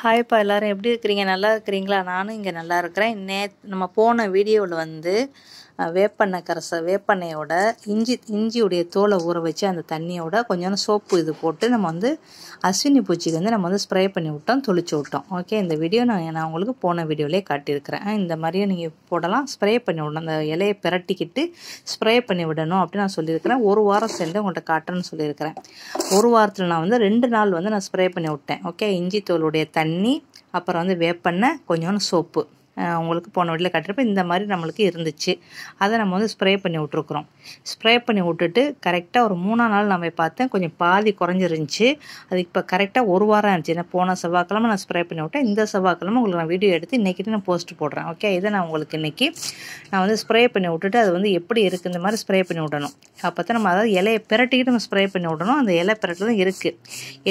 ஹாய்ப்பா எல்லாரும் எப்படி இருக்கிறீங்க? நல்லா இருக்கிறீங்களா? நானும் இங்கே நல்லா இருக்கிறேன். நம்ம போன வீடியோவில் வந்து வேப்பெண்ணெய் வேப்பெண்ணெயோட இஞ்சியுடைய தோலை ஊற வச்சு அந்த தண்ணியோட கொஞ்சம் சோப்பு இது போட்டு நம்ம வந்து அஸ்வினி பூச்சிக்கு வந்து நம்ம வந்து ஸ்ப்ரே பண்ணி விட்டோம், தொளிச்சு விட்டோம். ஓகே, இந்த வீடியோ நான் உங்களுக்கு போன வீடியோலேயே காட்டியிருக்கிறேன். இந்த மாதிரியே நீங்கள் போடலாம், ஸ்ப்ரே பண்ணி விடணும். அந்த இலையை பிரட்டிக்கிட்டு ஸ்ப்ரே பண்ணி விடணும் அப்படின்னு நான் சொல்லியிருக்கிறேன். ஒரு வாரம் சென்று உங்கள்கிட்ட காட்டுறேன்னு சொல்லியிருக்கிறேன். ஒரு வாரத்தில் நான் வந்து 2 நாள் வந்து நான் ஸ்ப்ரே பண்ணி விட்டேன். ஓகே, இஞ்சி தோலுடைய தண்ணி, அப்புறம் வந்து வேப்பெண்ணெய், கொஞ்சோண்டு சோப்பு. உங்களுக்கு போன வீட்டில் கட்டுறப்ப இந்த மாதிரி நம்மளுக்கு இருந்துச்சு. அதை நம்ம வந்து ஸ்ப்ரே பண்ணி விட்ருக்குறோம். ஸ்ப்ரே பண்ணி விட்டுட்டு கரெக்டாக ஒரு 3ஆம் நாள் நான் போய் பார்த்தேன், கொஞ்சம் பாதி குறைஞ்சிருந்துச்சு. அது இப்போ கரெக்டாக ஒரு வாரம் ஆச்சு. நான் போன செவ்வாய்க்கிழமை நான் ஸ்ப்ரே பண்ணி விட்டேன். இந்த செவ்வாய்க்கிழமை உங்களுக்கு நான் வீடியோ எடுத்து இன்றைக்கிட்டு நான் போஸ்ட் போடுறேன். ஓகே, இதை நான் உங்களுக்கு இன்றைக்கி நான் வந்து ஸ்ப்ரே பண்ணி விட்டுட்டு அது வந்து எப்படி இருக்குது இந்த மாதிரி ஸ்ப்ரே பண்ணி விடணும். அப்போ தான் நம்ம அதாவது இலையை பிரட்டிக்கிட்டு நம்ம ஸ்ப்ரே பண்ணி விடணும். அந்த இலை பிரட்டு தான் இருக்குது.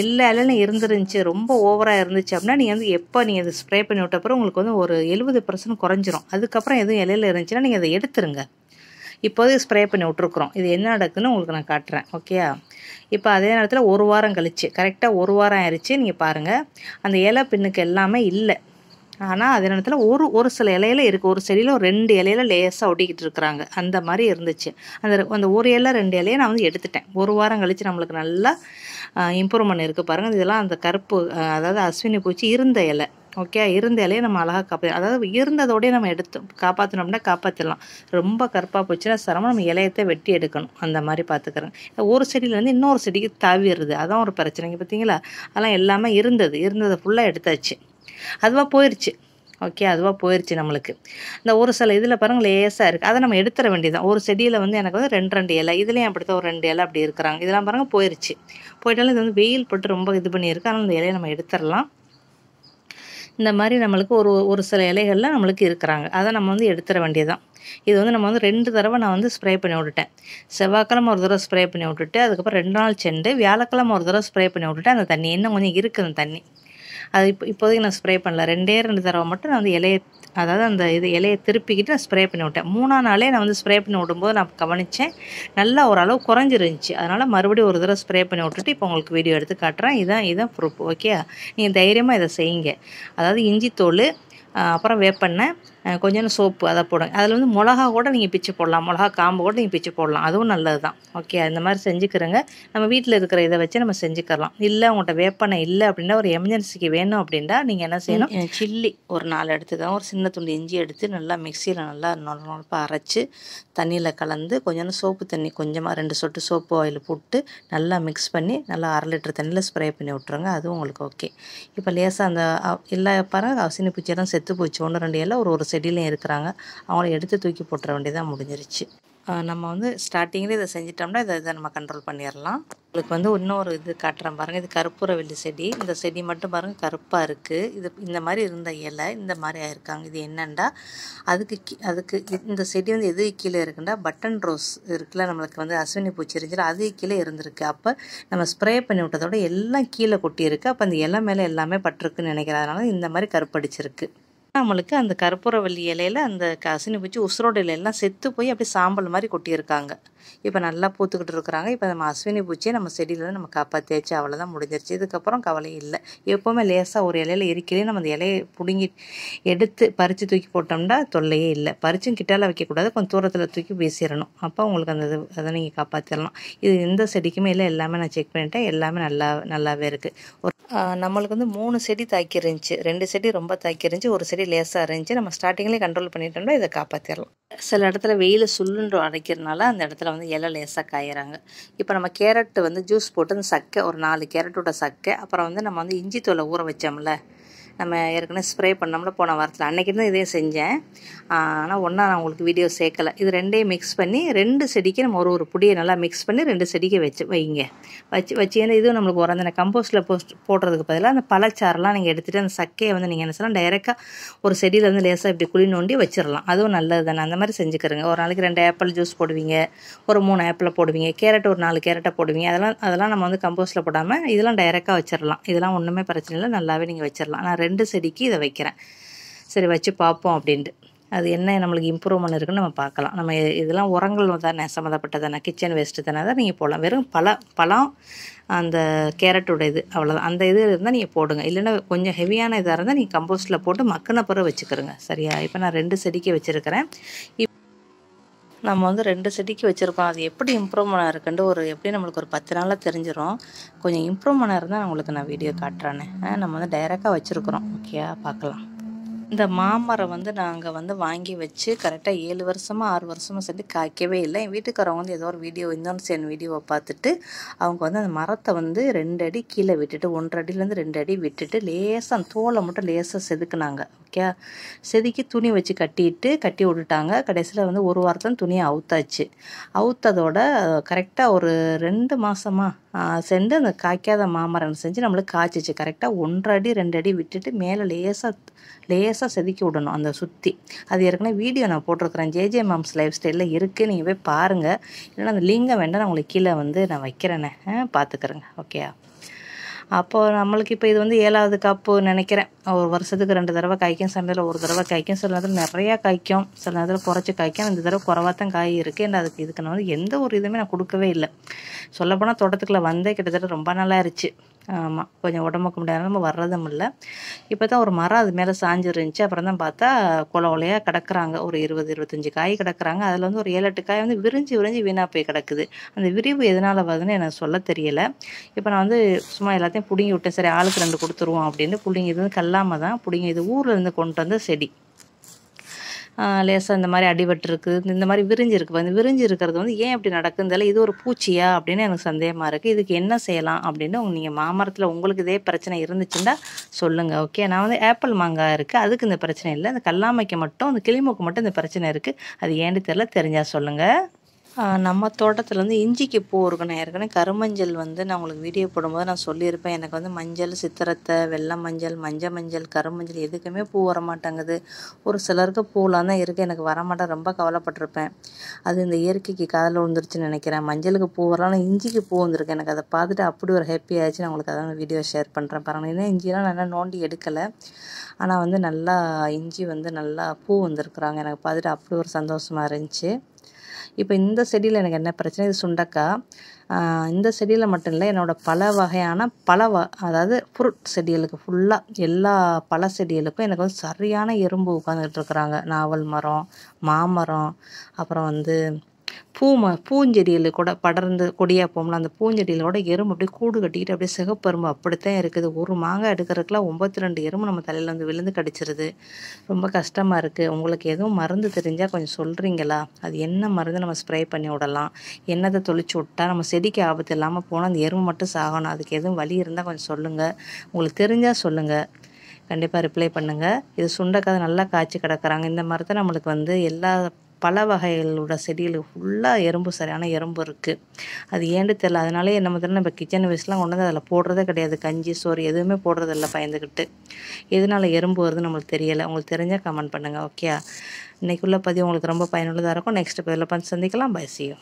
எல்லா இலையிலும் இருந்துருந்துச்சு, ரொம்ப ஓவராக இருந்துச்சு அப்படின்னா நீங்கள் வந்து எப்போ நீங்கள் அதை ஸ்ப்ரே பண்ணி விட்டப்பறம் உங்களுக்கு வந்து ஒரு 70% குறைஞ்சிரும். அதுக்கப்புறம் எதுவும் இலையில இருந்துச்சுன்னா நீங்கள் அதை எடுத்துருங்க. இப்போதைக்கு ஸ்ப்ரே பண்ணி விட்ருக்குறோம். இது என்ன நடக்குதுன்னு உங்களுக்கு நான் காட்டுறேன். ஓகேயா? இப்போ அதே நேரத்தில் ஒரு வாரம் கழிச்சு, கரெக்டாக ஒரு வாரம் ஆயிடுச்சு. நீங்கள் பாருங்கள், அந்த இலை பின்னுக்கு எல்லாமே இல்லை. ஆனால் அதே நேரத்தில் ஒரு சில இலையில இருக்குது. ஒரு செடியில் ஒரு 2 இலையில லேசாக ஒட்டிக்கிட்டு இருக்கிறாங்க. அந்த மாதிரி இருந்துச்சு. அந்த ஒரு இலை 2 இலையை நான் வந்து எடுத்துட்டேன். ஒரு வாரம் கழித்து நம்மளுக்கு நல்லா இம்ப்ரூவ்மெண்ட் இருக்குது பாருங்கள். இதெல்லாம் அந்த கருப்பு அதாவது அஸ்வினி பூச்சி இருந்த இலை. ஓகே, இருந்த இலையை நம்ம அழகாக அதாவது இருந்ததோடய நம்ம எடுத்து காப்பாற்றினோம்னா காப்பாற்றிடலாம். ரொம்ப கருப்பாக போச்சுன்னா சிரமம், நம்ம இலையத்தை வெட்டி எடுக்கணும். அந்த மாதிரி பார்த்துக்கிறேன். ஒரு செடியிலேருந்து இன்னொரு செடிக்கு தாவிடுறது, அதான் ஒரு பிரச்சனைங்க. பார்த்தீங்களா? அதெல்லாம் எல்லாமே இருந்ததை ஃபுல்லாக எடுத்தாச்சு. அதுவாக போயிடுச்சு. ஓகே, அதுவாக போயிடுச்சு நம்மளுக்கு. இந்த ஒரு சில இதில் பாருங்கள் லேசாக இருக்குது. அதை நம்ம எடுத்துட வேண்டியதான். ஒரு செடியில் வந்து எனக்கு வந்து 2 இலை, இதுலேயும் அப்படித்தான் ஒரு 2 இலை அப்படி இருக்கிறாங்க. இதெல்லாம் பாருங்கள் போயிட்டாலும் இது வந்து வெயில் போட்டு ரொம்ப இது பண்ணியிருக்கு. அதனால் இந்த இலையை நம்ம எடுத்துடலாம். இந்த மாதிரி நம்மளுக்கு ஒரு சில இலைகளில் நம்மளுக்கு இருக்கிறாங்க. அதை நம்ம வந்து எடுத்துட வேண்டியதான். இது வந்து நம்ம வந்து 2 தடவை நான் வந்து ஸ்ப்ரே பண்ணி விட்டுட்டேன். செவ்வாய்க்கிழமை ஒரு தடவை ஸ்ப்ரே பண்ணி விட்டுட்டு அதுக்கப்புறம் 2 நாள் சென்று வியாழக்கிழமை ஒரு தடவை ஸ்ப்ரே பண்ணி விட்டுட்டு அந்த தண்ணி இன்னும் கொஞ்சம் இருக்குது. அந்த தண்ணி அது இப்போதைக்கு நான் ஸ்ப்ரே பண்ணல. 2 தடவை மட்டும் நான் வந்து இலையை திருப்பிக்கிட்டு நான் ஸ்ப்ரே பண்ணி விட்டேன். 3ஆம் நாளே நான் வந்து ஸ்ப்ரே பண்ணி விடும்போது நான் கவனித்தேன், நல்லா ஓரளவு குறைஞ்சிருந்துச்சு. அதனால் மறுபடியும் ஒரு தடவை ஸ்ப்ரே பண்ணி விட்டுட்டு இப்போ உங்களுக்கு வீடியோ எடுத்து காட்டுறேன். இதுதான் ப்ரூஃப். ஓகே, நீங்கள் தைரியமாக இதை செய்யுங்க. அதாவது இஞ்சி தோல், அப்புறம் வேப்பெண்ணெய், கொஞ்சம் சோப்பு, அதை போடுங்க. அதில் வந்து மிளகா கூட நீங்கள் பிச்சு போடலாம். மிளகா காம்பு கூட நீங்கள் பிச்சு போடலாம். அதுவும் நல்லது தான். ஓகே, அந்த மாதிரி செஞ்சுக்கிறோங்க. நம்ம வீட்டில் இருக்கிற இதை வச்சு நம்ம செஞ்சுக்கலாம். இல்லை உங்கள்கிட்ட வேப்பெண்ணெய் இல்லை அப்படின்னா, ஒரு எமர்ஜென்சிக்கு வேணும் அப்படின்னா நீங்கள் என்ன செய்யணும், சில்லி ஒரு 4 எடுத்துக்கலாம். ஒரு சின்ன துண்டு இஞ்சி எடுத்து நல்லா மிக்சியில் நல்லா நொலப்பாக அரைச்சி தண்ணியில் கலந்து கொஞ்சம் சோப்பு தண்ணி கொஞ்சமாக 2 சொட்டு சோப்பு ஆயில் போட்டு நல்லா மிக்ஸ் பண்ணி நல்லா 1/2 லிட்டர் தண்ணியில் ஸ்ப்ரே பண்ணி விட்ருங்க. அதுவும் உங்களுக்கு ஓகே. இப்போ லேசாக அந்த எல்லா பாருங்கள் அஸ்வினி பூச்சியெல்லாம் செத்து போச்சு. 1 2 இலை ஒரு செடியிலையும் இருக்கிறாங்க. அவங்கள எடுத்து தூக்கி போட்டுற வேண்டியதாக முடிஞ்சிருச்சு. நம்ம வந்து ஸ்டார்டிங்கில் இதை செஞ்சிட்டோம்னா இதை நம்ம கண்ட்ரோல் பண்ணிடலாம். உங்களுக்கு வந்து இன்னொரு இது காட்டுறேன் பாருங்கள். இது கற்பூரவள்ளி செடி. இந்த செடி மட்டும் பாருங்கள் கருப்பாக இருக்குது. இது இந்த மாதிரி இருந்த இலை இந்த மாதிரி ஆயிருக்காங்க. இது என்னென்னா அதுக்கு இந்த செடி வந்து எது கீழே இருக்குன்னா பட்டன் ரோஸ் இருக்குல்ல, நம்மளுக்கு வந்து அஸ்வினி பூச்சி இருந்துச்சு, அது கீழே இருந்திருக்கு. அப்போ நம்ம ஸ்ப்ரே பண்ணி விட்டதோட எல்லாம் கீழே கொட்டியிருக்கு. அப்போ அந்த இலை மேலே எல்லாமே பட்டிருக்குன்னு நினைக்கிறேன். அதனால இந்த மாதிரி கருப்படிச்சிருக்கு. நம்மளுக்கு அந்த கற்பூரவள்ளி இலையில் அந்த அஸ்வினி பூச்சி உசுரோட இலையெல்லாம் செத்து போய் அப்படியே சாம்பல் மாதிரி கொட்டியிருக்காங்க. இப்போ நல்லா பூத்துக்கிட்டு இருக்கிறாங்க. இப்போ நம்ம அஸ்வினி பூச்சியை நம்ம செடியிலேருந்து நம்ம காப்பாற்றியாச்சு. அவ்வளோதான், முடிஞ்சிருச்சு. இதுக்கப்புறம் கவலை இல்லை. எப்போவுமே லேசாக ஒரு இலையில இருக்கிறே நம்ம அந்த இலையை பிடுங்கி எடுத்து பறித்து தூக்கி போட்டோம்னா தொல்லையே இல்லை. பறிச்சும் கிட்டால வைக்கக்கூடாது, கொஞ்சம் தூரத்தில் தூக்கி வீசிடணும். அப்போ உங்களுக்கு அந்த அதை நீங்கள் காப்பாற்றிடலாம். இது எந்த செடிக்குமே இல்லை, எல்லாமே நான் செக் பண்ணிட்டேன். எல்லாமே நல்லாவே இருக்குது. நம்மளுக்கு வந்து 3 செடி தாக்கி இருந்துச்சு. 2 செடி ரொம்ப தாக்கி இருந்துச்சு, ஒரு செடி லேசாக இருந்துச்சு. நம்ம ஸ்டார்டிங்லேயே கண்ட்ரோல் பண்ணிட்டோம்னா இதை காப்பாற்றிடலாம். சில இடத்துல வெயில் சுள்ளுன்று அடைக்கிறதுனால அந்த இடத்துல வந்து இலை லேசாக காயிறாங்க. இப்போ நம்ம கேரட் வந்து ஜூஸ் போட்டு அந்த சக்கை ஒரு 4 கேரட்டோட சக்கை, அப்புறம் வந்து நம்ம வந்து இஞ்சி தோலை ஊற வச்சோம்ல, நம்ம ஏற்கனவே ஸ்ப்ரே பண்ணோம்ல போன வாரத்தில், அன்றைக்கி தான் இதே செஞ்சேன். ஆனால் ஒன்றா நான் உங்களுக்கு வீடியோ சேர்க்கலை. இது 2ஐயும் மிக்ஸ் பண்ணி 2 செடிக்கு நம்ம ஒரு புடியை நல்லா மிக்ஸ் பண்ணி 2 செடிக்கு வைங்க. வச்சிங்கன்னா இதுவும் நம்மளுக்கு உரந்த கம்போஸ்ட்டில் போடுறதுக்கு பதிலாக அந்த பழச்சாரெல்லாம் நீங்கள் எடுத்துகிட்டு அந்த சக்கையை வந்து நீங்கள் என்ன செய்யலாம், டைரெக்டாக ஒரு செடியில் வந்து லேசாக இப்படி குழி நோண்டி வச்சிடலாம். அதுவும் நல்லது தானே. அந்த மாதிரி செஞ்சுக்கிறேங்க. ஒரு நாளைக்கு 2 ஆப்பிள் ஜூஸ் போடுவீங்க, ஒரு 3 ஆப்பிளை போடுவீங்க, கேரட் ஒரு 4 கேரட்டை போடுவீங்க. அதெல்லாம் நம்ம வந்து கம்போஸ்ட்டில் போடாமல் இதெல்லாம் டைரெக்டாக வச்சிடலாம். இதெல்லாம் ஒன்றுமே பிரச்சனை இல்லை, நல்லாவே நீங்கள் வச்சிடலாம். நான் 2 செடிக்கு இதை வைக்கிறேன். சரி, வச்சு பார்ப்போம் அப்படின்ட்டு. அது என்ன நம்மளுக்கு இம்ப்ரூவ்மெண்ட் இருக்குன்னு நம்ம பார்க்கலாம். நம்ம இதெல்லாம் உரங்கள் தானே சம்மந்தப்பட்டதானே, கிச்சன் வேஸ்ட்டு தானே, தான் நீங்கள் போடலாம். வெறும் பழம் அந்த கேரட்டோட இது அவ்வளோதான். அந்த இது இருந்தால் நீங்கள் போடுங்க. இல்லைன்னா கொஞ்சம் ஹெவியான இதாக இருந்தால் நீங்கள் கம்போஸ்ட்டில் போட்டு மக்கின பிறகு வச்சுக்கிறோங்க. சரியா? இப்போ நான் 2 செடிக்கு வச்சுருக்கிறேன். நம்ம வந்து 2 செடிக்கு வச்சுருக்கோம். அது எப்படி இம்ப்ரூவ்மெண்ட் இருக்குன்ட்டு எப்படி நம்மளுக்கு ஒரு 10 நாளில் தெரிஞ்சிடும். கொஞ்சம் இம்ப்ரூவ்மெண்ட் இருந்தால் உங்களுக்கு நான் வீடியோ காட்டுறேன்னு. நம்ம வந்து டைரெக்டாக வச்சுருக்குறோம். ஓகேயா? பார்க்கலாம். இந்த மாமரம் வந்து நாங்கள் வந்து வாங்கி வச்சு கரெக்டாக 7 வருஷமாக 6 வருஷமாக சொல்லி காய்க்கவே இல்லை. என் வீட்டுக்காரவங்க வந்து ஏதோ ஒரு வீடியோ இந்தோனேசியன் வீடியோவை பார்த்துட்டு அவங்க வந்து அந்த மரத்தை வந்து 2 அடி கீழே விட்டுட்டு 1 அடியிலேருந்து 2 அடி விட்டுட்டு லேசாக அந்த தோலை மட்டும் லேசாக செதுக்குனாங்க. ஓகே, செதுக்கி துணி வச்சு கட்டி விட்டுட்டாங்க. கடைசியில் வந்து 1 வாரத்தில் துணியை அவுத்தாச்சு. அவுத்ததோட கரெக்டாக ஒரு 2 மாதமாக சென்று அந்த காய்க்காத மாமரம் செஞ்சு நம்மளுக்கு காய்ச்சிச்சு. கரெக்டாக 1 அடி 2 அடி விட்டுட்டு மேலே லேசாக செதுக்கி விடணும் அந்த சுற்றி. அது ஏற்கனவே வீடியோ நான் போட்டிருக்கிறேன். ஜேஜே மாம்ஸ் லைஃப் ஸ்டைலில் இருக்குது, நீங்கள் போய் பாருங்கள். இல்லைன்னா அந்த லிங்கை வேண்டாம் நான் உங்களுக்கு கீழே வந்து நான் வைக்கிறேனே, பார்த்துக்கிறேங்க. ஓகேயா? அப்போது நம்மளுக்கு இப்போ இது வந்து 7வது காப்பு நினைக்கிறேன். ஒரு வருஷத்துக்கு 2 தடவை காய்க்கும், சில நேரத்தில் 1 தடவை காய்க்கும், சில நேரத்தில் நிறையா காய்க்கும், சில நேரத்தில் குறைச்சி காய்க்கும். இந்த தடவை குறைவாக தான் காய் இருக்குது. ஏன்னா இதுக்கு நான் வந்து எந்த ஒரு இதுவுமே நான் கொடுக்கவே இல்லை. சொல்லப்போனால் தோட்டத்துக்குள்ளே வந்தே கிட்டத்தட்ட ரொம்ப நாளாக இருந்துச்சு. ஆமாம், கொஞ்சம் உடம்புக்கு முடியாத நம்ம வர்றதும் இல்லை. இப்போ தான் ஒரு மரம் அது மேலே சாஞ்சிருந்துச்சு. அப்புறம் தான் பார்த்தா கொலையாக கிடக்குறாங்க. ஒரு 20-25 காய் கிடக்குறாங்க. அதில் வந்து ஒரு 7-8 காய் வந்து விரிஞ்சு வீணாக போய் கிடக்குது. அந்த விரிவு எதனால் வருதுன்னு எனக்கு சொல்ல தெரியலை. இப்போ நான் வந்து சும்மா எல்லாத்தையும் பிடுங்கி விட்டேன். சரி, ஆளுக்கு 2 கொடுத்துருவோம் அப்படின்னு பிடுங்கி. இது வந்து கல்லாமல் தான் பிடுங்கி, இது ஊரில் கொண்டு வந்த செடி. லேசாக இந்த மாதிரி அடிபட்டுருக்கு, இந்த மாதிரி விரிஞ்சிருக்கு. வந்து விரிஞ்சு இருக்கிறது வந்து ஏன் இப்படி நடக்குதுல, இது ஒரு பூச்சியா அப்படின்னு எனக்கு சந்தேகமாக இருக்குது. இதுக்கு என்ன செய்யலாம் அப்படின்னு நீங்கள் மாமரத்தில் உங்களுக்கு இதே பிரச்சனை இருந்துச்சுன்னா சொல்லுங்கள். ஓகே, நான் வந்து ஆப்பிள் மாங்காய் இருக்குது, அதுக்கு இந்த பிரச்சனை இல்லை. இந்த கல்லாமைக்கு மட்டும், இந்த கிளிமூக்கு மட்டும் இந்த பிரச்சனை இருக்குது. அது ஏன்னு தெரியல, தெரிஞ்சால் சொல்லுங்கள். நம்ம தோட்டத்தில் வந்து இஞ்சிக்கு பூ இருக்குன்னு ஏற்கனவே கருமஞ்சள் வந்து நான் உங்களுக்கு வீடியோ போடும்போது நான் சொல்லியிருப்பேன். எனக்கு வந்து மஞ்சள், சித்திரத்தை, வெள்ளை மஞ்சள், மஞ்சள், கருமஞ்சள் எதுக்குமே பூ வரமாட்டேங்குது. ஒரு சிலருக்கு பூலாம் தான் இருக்குது, எனக்கு வரமாட்டேன். ரொம்ப கவலைப்பட்டிருப்பேன். அது இந்த இயற்கைக்கு காதில் விழுந்துருச்சுன்னு நினைக்கிறேன். மஞ்சளுக்கு பூ வரலாம், இஞ்சிக்கு பூ வந்திருக்கு. எனக்கு அதை பார்த்துட்டு அப்படி ஒரு ஹாப்பி ஆயிடுச்சு. நான் உங்களுக்கு அதான் வீடியோ ஷேர் பண்ணுறேன் பாருங்கள். ஏன்னா இஞ்சிலாம் நல்லா நோண்டி எடுக்கலை, ஆனால் வந்து நல்லா இஞ்சி வந்து நல்லா பூ வந்திருக்குறாங்க. எனக்கு பார்த்துட்டு அப்படி ஒரு சந்தோஷமாக இருந்துச்சு. இப்போ இந்த செடியில் எனக்கு என்ன பிரச்சனை, இது சுண்டக்காய். இந்த செடியில் மட்டும் இல்லை, என்னோடய பல வகையான அதாவது ஃப்ரூட் செடிகளுக்கு ஃபுல்லாக எல்லா பழ செடிகளுக்கும் எனக்கு வந்து சரியான எறும்பு உட்காந்துட்டு இருக்கிறாங்க. நாவல் மரம், மாமரம், அப்புறம் வந்து பூஞ்செடியில் கூட படர்ந்து கொடியாக போகலாம். அந்த பூஞ்செடியில் கூட எறும்பு அப்படியே கூடு கட்டிக்கிட்டு அப்படியே சிகப்பெரும்பு அப்படித்தான் இருக்குது. ஒரு மாங்காய் எடுக்கிறதுக்குலாம் 92 எறும்பு நம்ம தலையில் வந்து விழுந்து கடிச்சிருது. ரொம்ப கஷ்டமாக இருக்குது. உங்களுக்கு எதுவும் மருந்து தெரிஞ்சால் கொஞ்சம் சொல்கிறீங்களா? அது என்ன மருந்து நம்ம ஸ்ப்ரே பண்ணி விடலாம், என்னதை தொளிச்சு விட்டா நம்ம செடிக்கு ஆபத்து இல்லாமல் போனால் அந்த எறும்பு மட்டும் சாகணும், அதுக்கு எதுவும் வழி இருந்தால் கொஞ்சம் சொல்லுங்கள். உங்களுக்கு தெரிஞ்சால் சொல்லுங்கள், கண்டிப்பாக ரிப்ளை பண்ணுங்கள். இது சுண்டைக்காய் நல்லா காய்ச்சி கிடக்குறாங்க. இந்த மரத்தை நம்மளுக்கு வந்து எல்லா பல வகைகளோட செடிகளுக்கு ஃபுல்லாக சரியான எறும்பு இருக்குது. அது ஏன்னு தெரியல. அதனாலே நம்ம கிச்சன் வேஸ்ட்லாம் கொண்டு வந்து அதில் போடுறதே கிடையாது. கஞ்சி, சோறு எதுவுமே போடுறதில்ல பயந்துக்கிட்டு. எதனால எறும்பு வருதுன்னு நம்மளுக்கு தெரியலை. உங்களுக்கு தெரிஞ்சால் கமெண்ட் பண்ணுங்கள். ஓகே, இன்றைக்குள்ள பதிவு உங்களுக்கு ரொம்ப பயனுள்ளதாக இருக்கும். நெக்ஸ்ட் பதிவில் பார்த்து சந்திக்கலாம். Bye, see you.